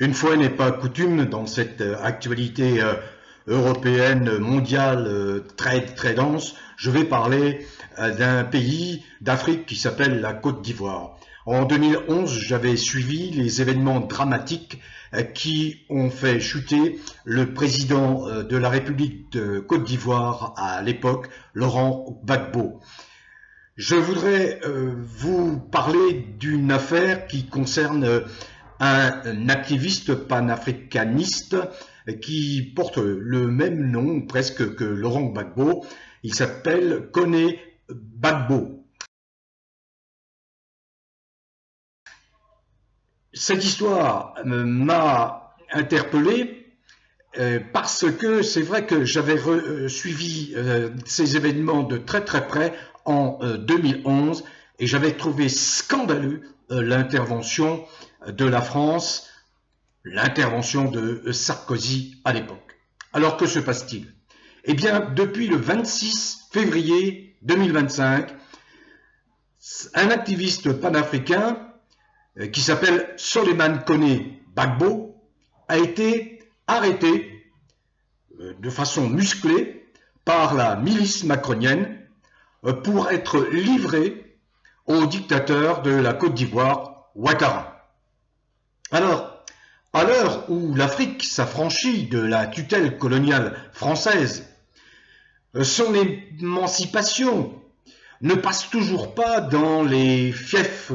Une fois n'est pas coutume dans cette actualité européenne, mondiale, très dense, je vais parler d'un pays d'Afrique qui s'appelle la Côte d'Ivoire. En 2011, j'avais suivi les événements dramatiques qui ont fait chuter le président de la République de Côte d'Ivoire à l'époque, Laurent Gbagbo. Je voudrais vous parler d'une affaire qui concerne un activiste panafricaniste qui porte le même nom presque que Laurent Gbagbo. Il s'appelle Kone Gbagbo. Cette histoire m'a interpellé parce que c'est vrai que j'avais suivi ces événements de très près en 2011 et j'avais trouvé scandaleux l'intervention de la France, l'intervention de Sarkozy à l'époque. Alors que se passe-t-il? Eh bien, depuis le 26 février 2025, un activiste panafricain qui s'appelle Souleymane Kone Gbagbo a été arrêté de façon musclée par la milice macronienne pour être livré au dictateur de la Côte d'Ivoire, Ouattara. Alors, à l'heure où l'Afrique s'affranchit de la tutelle coloniale française, son émancipation ne passe toujours pas dans des fiefs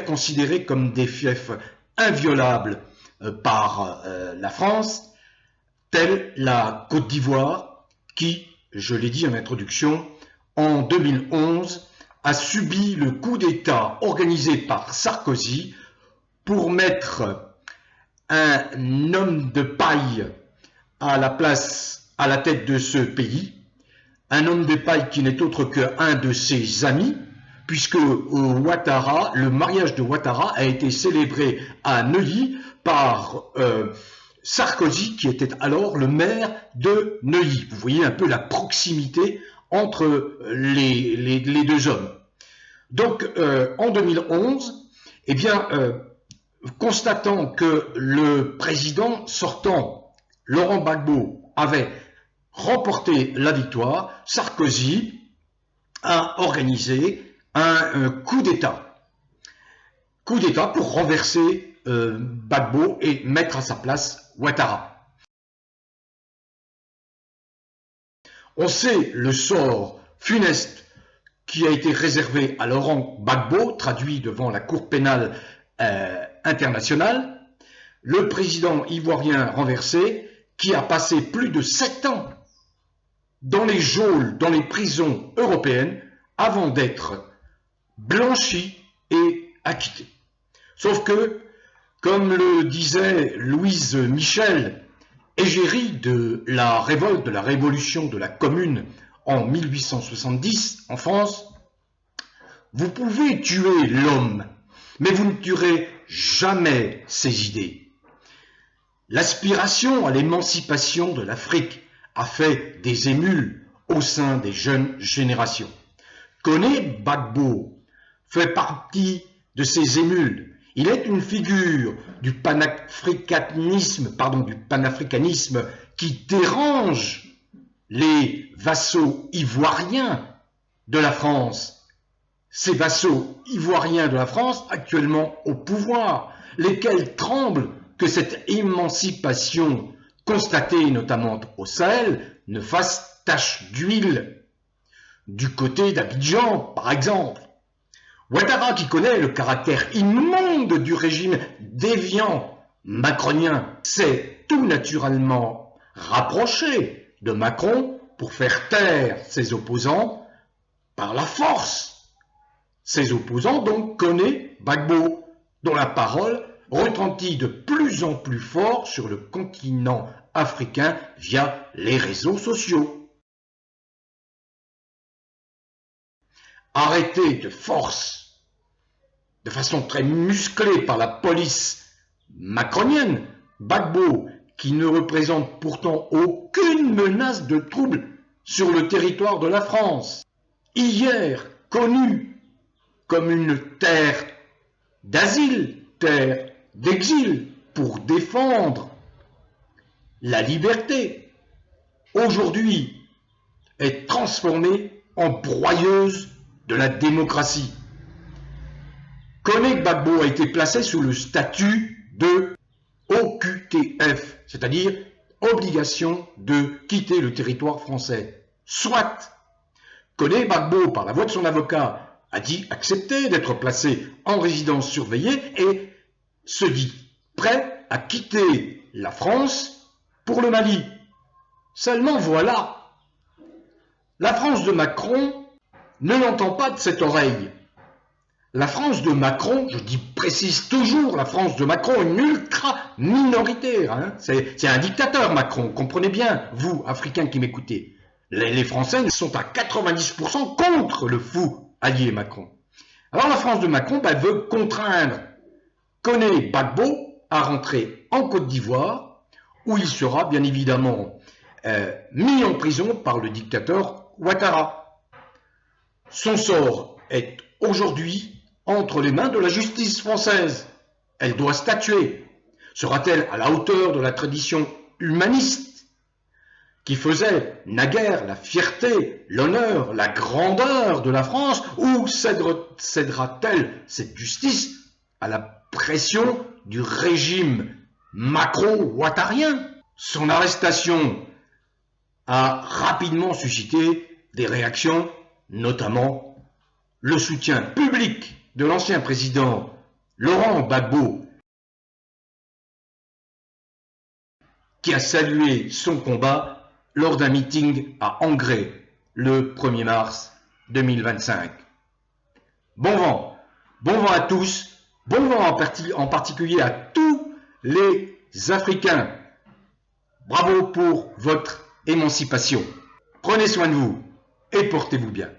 considérés comme des fiefs inviolables par la France, telle la Côte d'Ivoire, qui, je l'ai dit en introduction, en 2011 a subi le coup d'État organisé par Sarkozy pour mettre un homme de paille à la tête de ce pays, un homme de paille qui n'est autre qu'un de ses amis, puisque le mariage de Ouattara a été célébré à Neuilly par Sarkozy, qui était alors le maire de Neuilly. Vous voyez un peu la proximité entre les deux hommes. Donc, en 2011, eh bien, constatant que le président sortant, Laurent Gbagbo, avait remporté la victoire, Sarkozy a organisé un coup d'État. Coup d'État pour renverser Gbagbo et mettre à sa place Ouattara. On sait le sort funeste qui a été réservé à Laurent Gbagbo, traduit devant la Cour pénale internationale, le président ivoirien renversé qui a passé plus de 7 ans dans les geôles, dans les prisons européennes, avant d'être blanchi et acquitté. Sauf que, comme le disait Louise Michel, égérie de la révolte, de la révolution de la Commune en 1870 en France, vous pouvez tuer l'homme, mais vous ne tuerez jamais ses idées. L'aspiration à l'émancipation de l'Afrique a fait des émules au sein des jeunes générations. Kone Gbagbo fait partie de ces émules. Il est une figure du panafricanisme qui dérange les vassaux ivoiriens de la France. Ces vassaux ivoiriens de la France actuellement au pouvoir, lesquels tremblent que cette émancipation constatée notamment au Sahel ne fasse tache d'huile. Du côté d'Abidjan, par exemple, Ouattara, qui connaît le caractère immonde du régime déviant macronien, s'est tout naturellement rapproché de Macron pour faire taire ses opposants par la force. Ses opposants donc Kone Gbagbo, dont la parole retentit de plus en plus fort sur le continent africain via les réseaux sociaux. Arrêté de force, de façon très musclée par la police macronienne, Gbagbo, qui ne représente pourtant aucune menace de trouble sur le territoire de la France, hier connu comme une terre d'asile, terre d'exil, pour défendre la liberté, aujourd'hui est transformée en broyeuse de la démocratie. Koné Gbagbo a été placé sous le statut de OQTF, c'est-à-dire obligation de quitter le territoire français. Soit Koné Gbagbo, par la voix de son avocat, a dit accepter d'être placé en résidence surveillée et se dit prêt à quitter la France pour le Mali. Seulement voilà, la France de Macron ne l'entend pas de cette oreille. La France de Macron, je précise toujours, la France de Macron, une ultra minoritaire. Hein. C'est un dictateur, Macron, comprenez bien, vous, Africains qui m'écoutez. Les Français sont à 90% contre le fou allié Macron. Alors la France de Macron veut contraindre Koné Gbagbo à rentrer en Côte d'Ivoire, où il sera bien évidemment mis en prison par le dictateur Ouattara. Son sort est aujourd'hui entre les mains de la justice française. Elle doit statuer. Sera-t-elle à la hauteur de la tradition humaniste qui faisait naguère la fierté, l'honneur, la grandeur de la France, ou cédera-t-elle cette justice à la pression du régime macro-ouattarien? Son arrestation a rapidement suscité des réactions, notamment le soutien public de l'ancien président Laurent Gbagbo, qui a salué son combat lors d'un meeting à Angré le 1er mars 2025. Bon vent à tous, bon vent en particulier à tous les Africains. Bravo pour votre émancipation. Prenez soin de vous et portez-vous bien.